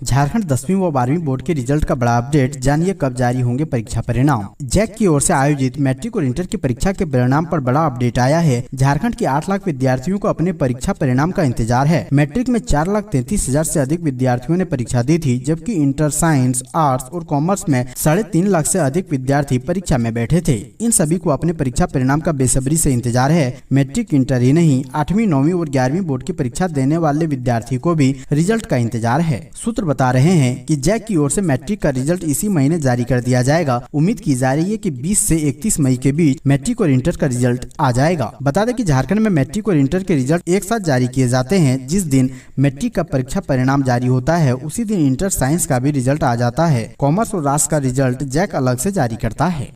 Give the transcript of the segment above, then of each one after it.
झारखंड 10वीं व 12वीं बोर्ड के रिजल्ट का बड़ा अपडेट, जानिए कब जारी होंगे परीक्षा परिणाम। जैक की ओर से आयोजित मैट्रिक और इंटर की परीक्षा के परिणाम पर बड़ा अपडेट आया है। झारखंड के 8 लाख विद्यार्थियों को अपने परीक्षा परिणाम का इंतजार है। मैट्रिक में 4,33,000 से अधिक विद्यार्थियों ने परीक्षा दी थी, जबकि इंटर, साइंस, आर्ट्स और कॉमर्स में 3.5 लाख से अधिक विद्यार्थी परीक्षा में बैठे थे। इन सभी को अपने परीक्षा परिणाम का बेसब्री से इंतजार है। मैट्रिक, इंटर ही नहीं, 8वीं, 9वीं और 11वीं बोर्ड की परीक्षा देने वाले विद्यार्थी को भी रिजल्ट का इंतजार है। सूत्र बता रहे हैं कि जैक की ओर से मैट्रिक का रिजल्ट इसी महीने जारी कर दिया जाएगा। उम्मीद की जा रही है कि 20 से 31 मई के बीच मैट्रिक और इंटर का रिजल्ट आ जाएगा। बता दें कि झारखंड में मैट्रिक और इंटर के रिजल्ट एक साथ जारी किए जाते हैं। जिस दिन मैट्रिक का परीक्षा परिणाम जारी होता है, उसी दिन इंटर, साइंस का भी रिजल्ट आ जाता है। कॉमर्स और आर्ट्स का रिजल्ट जैक अलग से जारी करता है।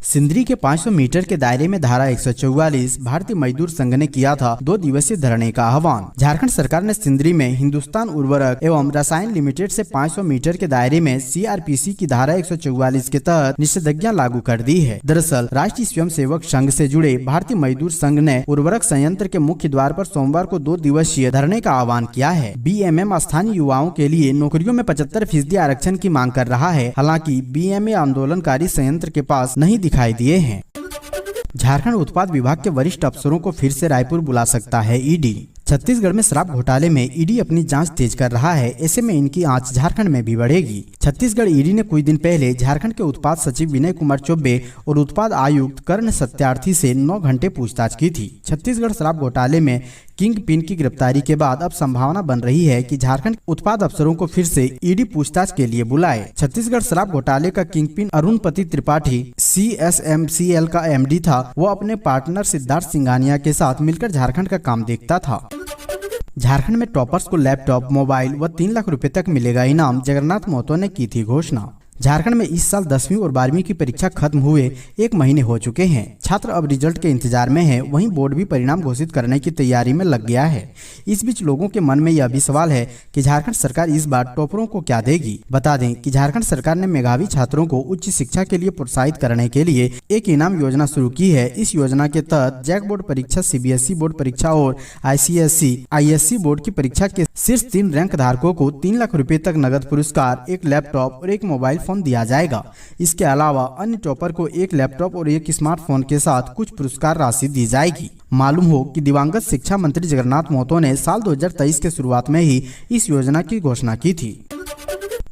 सिंदरी के 500 मीटर के दायरे में धारा 144 भारतीय मजदूर संघ ने किया था 2 दिवसीय धरने का आह्वान। झारखंड सरकार ने सिंदरी में हिंदुस्तान उर्वरक एवं रसायन लिमिटेड से 500 मीटर के दायरे में सीआरपीसी की धारा 144 के तहत निषेधाज्ञा लागू कर दी है। दरअसल राष्ट्रीय स्वयंसेवक संघ से जुड़े भारतीय मजदूर संघ ने उर्वरक संयंत्र के मुख्य द्वार पर सोमवार को 2 दिवसीय धरने का आह्वान किया है। बीएमएम स्थानीय युवाओं के लिए नौकरियों में 75% आरक्षण की मांग कर रहा है। हालांकि बीएमए आंदोलनकारी संयंत्र के पास नहीं दिखाई दिए हैं। झारखंड उत्पाद विभाग के वरिष्ठ अफसरों को फिर से रायपुर बुला सकता है ईडी। छत्तीसगढ़ में शराब घोटाले में ईडी अपनी जांच तेज कर रहा है। ऐसे में इनकी आंच झारखंड में भी बढ़ेगी। छत्तीसगढ़ ईडी ने कुछ दिन पहले झारखंड के उत्पाद सचिव विनय कुमार चौबे और उत्पाद आयुक्त कर्ण सत्यार्थी से 9 घंटे पूछताछ की थी। छत्तीसगढ़ शराब घोटाले में किंग पिन की गिरफ्तारी के बाद अब संभावना बन रही है कि झारखंड उत्पाद अफसरों को फिर से ईडी पूछताछ के लिए बुलाए। छत्तीसगढ़ शराब घोटाले का king pin Arunpati Tripathi CSMCL का MD था। वो अपने पार्टनर सिद्धार्थ सिंघानिया के साथ मिलकर झारखंड का काम देखता था। झारखंड में टॉपर्स को लैपटॉप, मोबाइल व 3 लाख रुपए तक मिलेगा इनाम, जगन्नाथ महतो ने की थी घोषणा। झारखंड में इस साल 10वीं और 12वीं की परीक्षा खत्म हुए 1 महीने हो चुके हैं। छात्र अब रिजल्ट के इंतजार में हैं। वहीं बोर्ड भी परिणाम घोषित करने की तैयारी में लग गया है। इस बीच लोगों के मन में यह भी सवाल है कि झारखंड सरकार इस बार टॉपरों को क्या देगी। बता दें कि झारखंड सरकार ने मेधावी छात्रों को उच्च शिक्षा के लिए प्रोत्साहित करने के लिए एक इनाम योजना शुरू की है। इस योजना के तहत जैक बोर्ड परीक्षा, CBSE बोर्ड परीक्षा और ICSE बोर्ड की परीक्षा के शीर्ष 3 रैंक धारकों को 3 लाख रुपए तक नगद पुरस्कार, 1 लैपटॉप और 1 मोबाइल फोन दिया जाएगा। इसके अलावा अन्य टॉपर को 1 लैपटॉप और 1 स्मार्टफोन के साथ कुछ पुरस्कार राशि दी जाएगी। मालूम हो कि दिवंगत शिक्षा मंत्री जगन्नाथ महतो ने साल 2023 के शुरुआत में ही इस योजना की घोषणा की थी।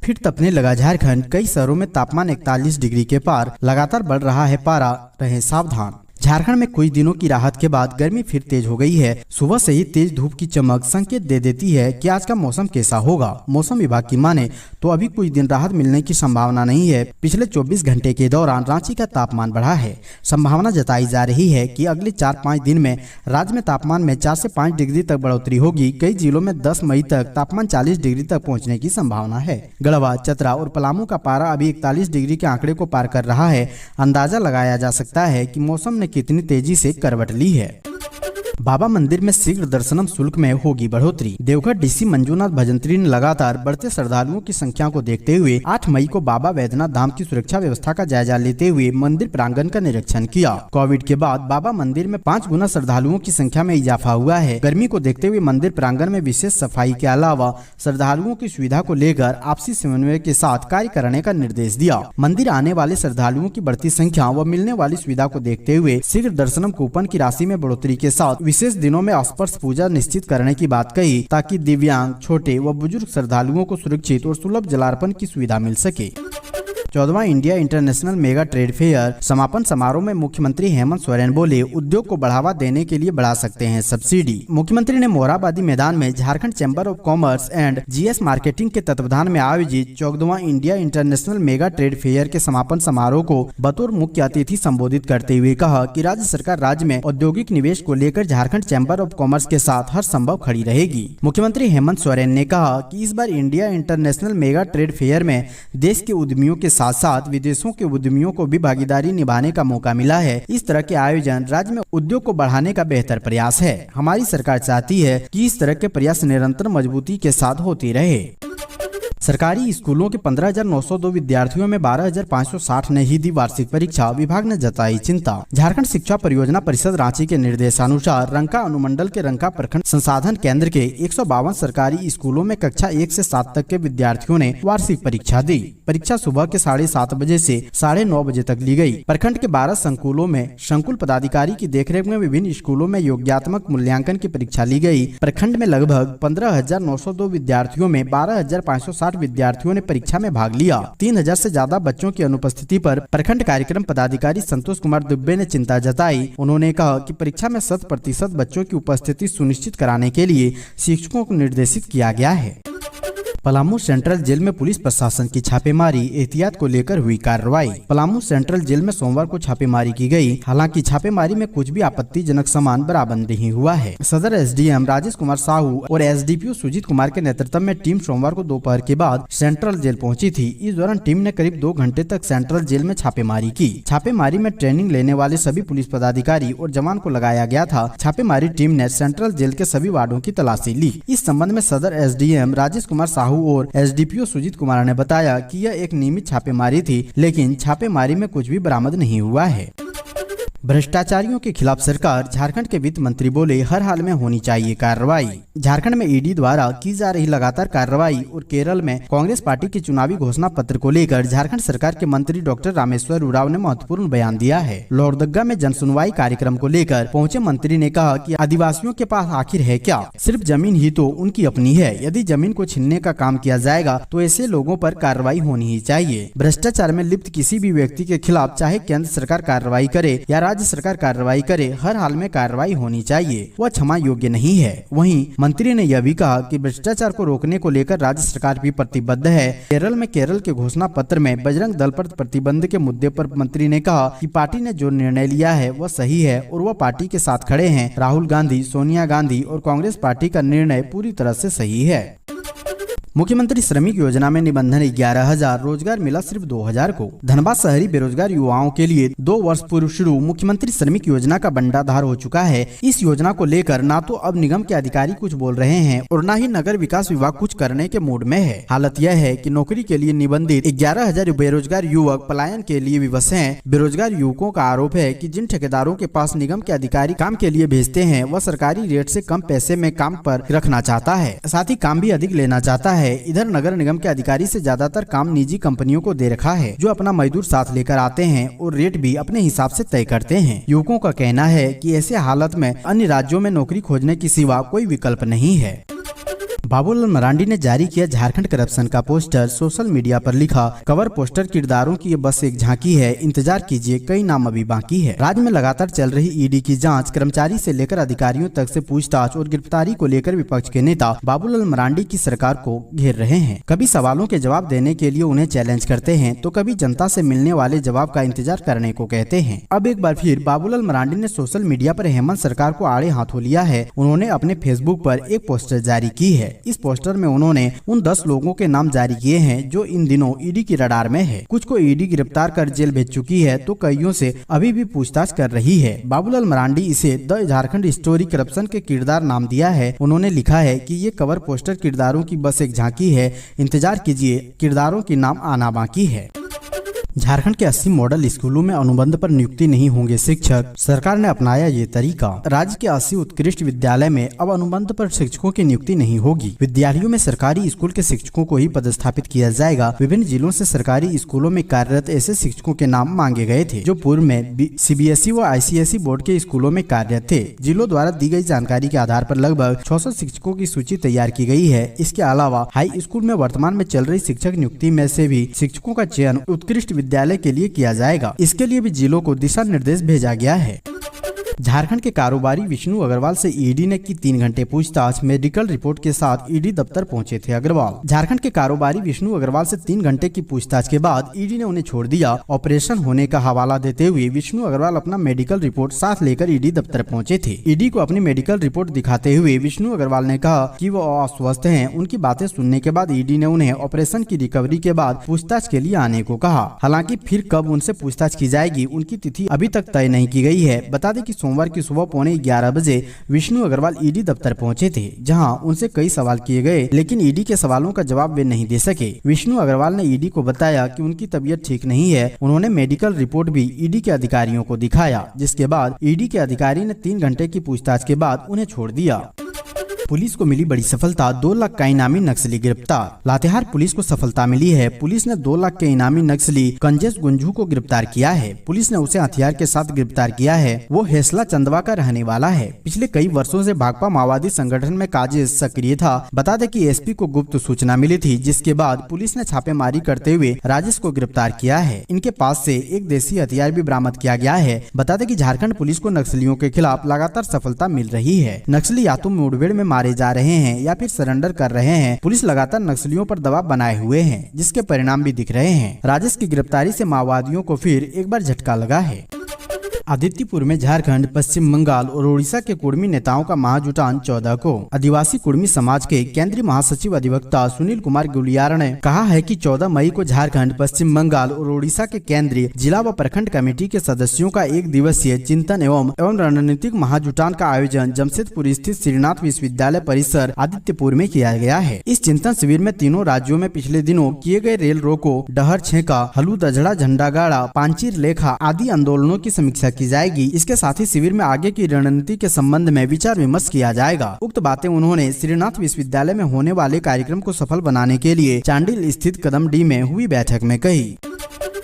फिर तपने लगा झारखंड। कई शहरों में तापमान 41 डिग्री के पार, लगातार बढ़ रहा है पारा, रहे सावधान। झारखंड में कुछ दिनों की राहत के बाद गर्मी फिर तेज हो गई है। सुबह से ही तेज धूप की चमक संकेत दे देती है कि आज का मौसम कैसा होगा। मौसम विभाग की माने तो अभी कुछ दिन राहत मिलने की संभावना नहीं है। पिछले 24 घंटे के दौरान रांची का तापमान बढ़ा है। संभावना जताई जा रही है कि अगले 4-5 दिन में राज्य में तापमान में 4 से 5 डिग्री तक बढ़ोतरी होगी। कई जिलों में 10 मई तक तापमान 40 डिग्री तक पहुँचने की संभावना है। गढ़वा, चतरा और पलामू का पारा अभी 41 डिग्री के आंकड़े को पार कर रहा है। अंदाजा लगाया जा सकता है कि मौसम ने कितनी तेजी से करवट ली है। बाबा मंदिर में शीघ्र दर्शनम शुल्क में होगी बढ़ोतरी। देवघर डीसी मंजूनाथ भजंत्री ने लगातार बढ़ते श्रद्धालुओं की संख्या को देखते हुए 8 मई को बाबा वैद्यनाथ धाम की सुरक्षा व्यवस्था का जायजा लेते हुए मंदिर प्रांगण का निरीक्षण किया। कोविड के बाद बाबा मंदिर में 5 गुना श्रद्धालुओं की संख्या में इजाफा हुआ है। गर्मी को देखते हुए मंदिर प्रांगण में विशेष सफाई के अलावा श्रद्धालुओं की सुविधा को लेकर आपसी समन्वय के साथ कार्य करने का निर्देश दिया। मंदिर आने वाले श्रद्धालुओं की बढ़ती संख्या व मिलने वाली सुविधा को देखते हुए शीघ्र दर्शनम कूपन की राशि में बढ़ोतरी के साथ विशेष दिनों में स्पर्श पूजा निश्चित करने की बात कही, ताकि दिव्यांग, छोटे व बुजुर्ग श्रद्धालुओं को सुरक्षित और सुलभ जलार्पण की सुविधा मिल सके। 14वां India international mega trade fair समापन समारोह में मुख्यमंत्री हेमंत सोरेन बोले, उद्योग को बढ़ावा देने के लिए बढ़ा सकते हैं सब्सिडी। मुख्यमंत्री ने मोरहाबादी मैदान में Jharkhand chamber of commerce and GS marketing के तत्वाधान में आयोजित 14वां India international mega trade fair के समापन समारोह को बतौर मुख्य अतिथि संबोधित करते हुए कहा कि राज्य सरकार राज्य में औद्योगिक निवेश को लेकर झारखंड चैम्बर ऑफ कॉमर्स के साथ हर संभव खड़ी रहेगी। मुख्यमंत्री हेमंत सोरेन ने कहा कि इस बार India international mega trade fair में देश के उद्यमियों के साथ साथ विदेशों के उद्यमियों को भी भागीदारी निभाने का मौका मिला है। इस तरह के आयोजन राज्य में उद्योग को बढ़ाने का बेहतर प्रयास है। हमारी सरकार चाहती है कि इस तरह के प्रयास निरंतर मजबूती के साथ होती रहे। सरकारी स्कूलों के 15,902 विद्यार्थियों में 12,560 ने ही दी वार्षिक परीक्षा, विभाग ने जताई चिंता। झारखंड शिक्षा परियोजना परिषद रांची के निर्देशानुसार रंका अनुमंडल के रंका प्रखंड संसाधन केंद्र के 152 सरकारी स्कूलों में कक्षा 1 से 7 तक के विद्यार्थियों ने वार्षिक परीक्षा दी। परीक्षा सुबह के 7:30 बजे से 9:30 बजे तक ली गई। प्रखंड के 12 संकुलों में संकुल पदाधिकारी की देखरेख में विभिन्न स्कूलों में योग्यात्मक मूल्यांकन की परीक्षा ली गई। प्रखंड में लगभग 15,902 विद्यार्थियों में 12,560 विद्यार्थियों ने परीक्षा में भाग लिया। 3,000 से ज्यादा बच्चों की अनुपस्थिति पर प्रखंड कार्यक्रम पदाधिकारी संतोष कुमार दुबे ने चिंता जताई। उन्होंने कहा कि परीक्षा में 100% बच्चों की उपस्थिति सुनिश्चित कराने के लिए शिक्षकों को निर्देशित किया गया है। पलामू सेंट्रल जेल में पुलिस प्रशासन की छापेमारी, एहतियात को लेकर हुई कार्रवाई। पलामू सेंट्रल जेल में सोमवार को छापेमारी की गई। हालांकि छापेमारी में कुछ भी आपत्तिजनक सामान बरामद नहीं हुआ है। सदर एसडीएम राजेश कुमार साहू और एसडीपीओ सुजीत कुमार के नेतृत्व में टीम सोमवार को दोपहर के बाद सेंट्रल जेल पहुंची थी। इस दौरान टीम ने करीब 2 घंटे तक सेंट्रल जेल में छापेमारी की। छापेमारी में ट्रेनिंग लेने वाले सभी पुलिस पदाधिकारी और जवान को लगाया गया था। छापेमारी टीम ने सेंट्रल जेल के सभी वार्डों की तलाशी ली। इस संबंध में सदर एसडीएम राजेश कुमार साहू और एसडीपीओ सुजीत कुमार ने बताया कि यह एक नियमित छापेमारी थी, लेकिन छापेमारी में कुछ भी बरामद नहीं हुआ है। भ्रष्टाचारियों के खिलाफ सरकार, झारखंड के वित्त मंत्री बोले हर हाल में होनी चाहिए कार्रवाई। झारखंड में ईडी द्वारा की जा रही लगातार कार्रवाई और केरल में कांग्रेस पार्टी के चुनावी घोषणा पत्र को लेकर झारखंड सरकार के मंत्री डॉक्टर रामेश्वर उरांव ने महत्वपूर्ण बयान दिया है। लोहरदगा में जनसुनवाई कार्यक्रम को लेकर पहुंचे मंत्री ने कहा कि आदिवासियों के पास आखिर है क्या? सिर्फ जमीन ही तो उनकी अपनी है। यदि जमीन को छीनने का काम किया जाएगा तो ऐसे लोगों पर कार्रवाई होनी ही चाहिए। भ्रष्टाचार में लिप्त किसी भी व्यक्ति के खिलाफ चाहे केंद्र सरकार कार्रवाई करे या राज्य सरकार कार्रवाई करे, हर हाल में कार्रवाई होनी चाहिए। वह क्षमा योग्य नहीं है। वहीं मंत्री ने यह भी कहा कि भ्रष्टाचार को रोकने को लेकर राज्य सरकार भी प्रतिबद्ध है। केरल के घोषणा पत्र में बजरंग दल पर प्रतिबंध के मुद्दे पर मंत्री ने कहा कि पार्टी ने जो निर्णय लिया है वह सही है और वह पार्टी के साथ खड़े हैं। राहुल गांधी, सोनिया गांधी और कांग्रेस पार्टी का निर्णय पूरी तरह से सही है। मुख्यमंत्री श्रमिक योजना में निबंधन 11,000, रोजगार मिला सिर्फ 2,000 को। धनबाद शहरी बेरोजगार युवाओं के लिए 2 वर्ष पूर्व शुरू मुख्यमंत्री श्रमिक योजना का बंटाधार हो चुका है। इस योजना को लेकर ना तो अब निगम के अधिकारी कुछ बोल रहे हैं और ना ही नगर विकास विभाग कुछ करने के मूड में है। हालत यह है कि नौकरी के लिए निबंधित 11,000 बेरोजगार युवक पलायन के लिए विवश हैं। बेरोजगार युवकों का आरोप है कि जिन ठेकेदारों के पास निगम के अधिकारी काम के लिए भेजते हैं वह सरकारी रेट से कम पैसे में काम पर रखना चाहता है, साथ ही काम भी अधिक लेना चाहता है। इधर नगर निगम के अधिकारी से ज्यादातर काम निजी कंपनियों को दे रखा है, जो अपना मजदूर साथ लेकर आते हैं और रेट भी अपने हिसाब से तय करते हैं। युवकों का कहना है कि ऐसे हालत में अन्य राज्यों में नौकरी खोजने की सिवा कोई विकल्प नहीं है। बाबूलाल मरांडी ने जारी किया झारखंड करप्शन का पोस्टर, सोशल मीडिया पर लिखा कवर पोस्टर किरदारों की ये बस एक झांकी है, इंतजार कीजिए कई नाम अभी बाकी है। राज्य में लगातार चल रही ईडी की जांच, कर्मचारी से लेकर अधिकारियों तक से पूछताछ और गिरफ्तारी को लेकर विपक्ष के नेता बाबूलाल मरांडी की सरकार को घेर रहे हैं। कभी सवालों के जवाब देने के लिए उन्हें चैलेंज करते हैं तो कभी जनता से मिलने वाले जवाब का इंतजार करने को कहते हैं। अब एक बार फिर बाबूलाल मरांडी ने सोशल मीडिया पर हेमंत सरकार को आड़े हाथों लिया है। उन्होंने अपने फेसबुक पर एक पोस्टर जारी की है। इस पोस्टर में उन्होंने उन 10 लोगों के नाम जारी किए हैं जो इन दिनों ईडी की रडार में है। कुछ को ईडी गिरफ्तार कर जेल भेज चुकी है तो कईयों से अभी भी पूछताछ कर रही है। बाबूलाल मरांडी इसे द झारखंड स्टोरी करप्शन के किरदार नाम दिया है। उन्होंने लिखा है कि ये कवर पोस्टर किरदारों की बस एक झांकी है, इंतजार कीजिए किरदारों की नाम आना बाकी है। झारखंड के 80 मॉडल स्कूलों में अनुबंध पर नियुक्ति नहीं होंगे शिक्षक, सरकार ने अपनाया ये तरीका। राज्य के 80 उत्कृष्ट विद्यालय में अब अनुबंध पर शिक्षकों की नियुक्ति नहीं होगी। विद्यालयों में सरकारी स्कूल के शिक्षकों को ही पदस्थापित किया जाएगा। विभिन्न जिलों से सरकारी स्कूलों में कार्यरत ऐसे शिक्षकों के नाम मांगे गए थे जो पूर्व में सीबीएसई व आईसीएसई बोर्ड के स्कूलों में कार्यरत थे। जिलों द्वारा दी गई जानकारी के आधार पर लगभग 600 शिक्षकों की सूची तैयार की गई है। इसके अलावा हाई स्कूल में वर्तमान में चल रही शिक्षक नियुक्ति में से भी शिक्षकों का चयन उत्कृष्ट विद्यालय के लिए किया जाएगा। इसके लिए भी जिलों को दिशा निर्देश भेजा गया है। झारखंड के कारोबारी विष्णु अग्रवाल से ईडी ने की 3 घंटे पूछताछ, मेडिकल रिपोर्ट के साथ ईडी दफ्तर पहुंचे थे अग्रवाल। झारखंड के कारोबारी विष्णु अग्रवाल से 3 घंटे की पूछताछ के बाद ईडी ने उन्हें छोड़ दिया। ऑपरेशन होने का हवाला देते हुए विष्णु अग्रवाल अपना मेडिकल रिपोर्ट साथ लेकर ईडी दफ्तर पहुंचे थे। ईडी को अपनी मेडिकल रिपोर्ट दिखाते हुए विष्णु अग्रवाल ने कहा कि वो अस्वस्थ हैं। उनकी बातें सुनने के बाद ईडी ने उन्हें ऑपरेशन की रिकवरी के बाद पूछताछ के लिए आने को कहा। हालांकि फिर कब उनसे पूछताछ की जाएगी उनकी तिथि अभी तक तय नहीं की गई है। बता दें कि सोमवार की सुबह 11:15 बजे विष्णु अग्रवाल ईडी दफ्तर पहुंचे थे, जहां उनसे कई सवाल किए गए, लेकिन ईडी के सवालों का जवाब वे नहीं दे सके। विष्णु अग्रवाल ने ईडी को बताया कि उनकी तबीयत ठीक नहीं है। उन्होंने मेडिकल रिपोर्ट भी ईडी के अधिकारियों को दिखाया, जिसके बाद ईडी के अधिकारी ने 3 घंटे की पूछताछ के बाद उन्हें छोड़ दिया। पुलिस को मिली बड़ी सफलता, 2 लाख का इनामी नक्सली गिरफ्तार। लातेहार पुलिस को सफलता मिली है। पुलिस ने 2 लाख के इनामी नक्सली कंजेश गुंजू को गिरफ्तार किया है। पुलिस ने उसे हथियार के साथ गिरफ्तार किया है। वो हेसला चंदवा का रहने वाला है। पिछले कई वर्षों से भाकपा माओवादी संगठन में काजिश सक्रिय था। बता दें कि एसपी को गुप्त सूचना मिली थी, जिसके बाद पुलिस ने छापेमारी करते हुए राजेश को गिरफ्तार किया है। इनके पास से एक देसी हथियार भी बरामद किया गया है। बता दें कि झारखंड पुलिस को नक्सलियों के खिलाफ लगातार सफलता मिल रही है। नक्सली या तो मुठभेड़ में मारे जा रहे हैं या फिर सरेंडर कर रहे हैं। पुलिस लगातार नक्सलियों पर दबाव बनाए हुए है, जिसके परिणाम भी दिख रहे हैं। राजेश की गिरफ्तारी से माओवादियों को फिर एक बार झटका लगा है। आदित्यपुर में झारखंड, पश्चिम बंगाल और ओडिशा के कुर्मी नेताओं का महाजुटान 14 को। आदिवासी कुर्मी समाज के केंद्रीय महासचिव अधिवक्ता सुनील कुमार गुलियार ने कहा है कि 14 मई को झारखंड, पश्चिम बंगाल और ओडिशा के केंद्रीय, जिला व प्रखंड कमेटी के सदस्यों का 1 दिवसीय चिंतन एवं रणनीतिक महाजुटान का आयोजन जमशेदपुर स्थित श्रीनाथ विश्वविद्यालय परिसर आदित्यपुर में किया गया है। इस चिंतन शिविर में तीनों राज्यों में पिछले दिनों किए गए रेल रोको, डहर छेका, हलू दजड़ा, झंडा गाड़ा, पांचीर लेखा आदि आंदोलनों की समीक्षा की जाएगी। इसके साथ ही शिविर में आगे की रणनीति के संबंध में विचार विमर्श किया जाएगा। उक्त बातें उन्होंने श्रीनाथ विश्वविद्यालय में होने वाले कार्यक्रम को सफल बनाने के लिए चांडिल स्थित कदम डी में हुई बैठक में कही।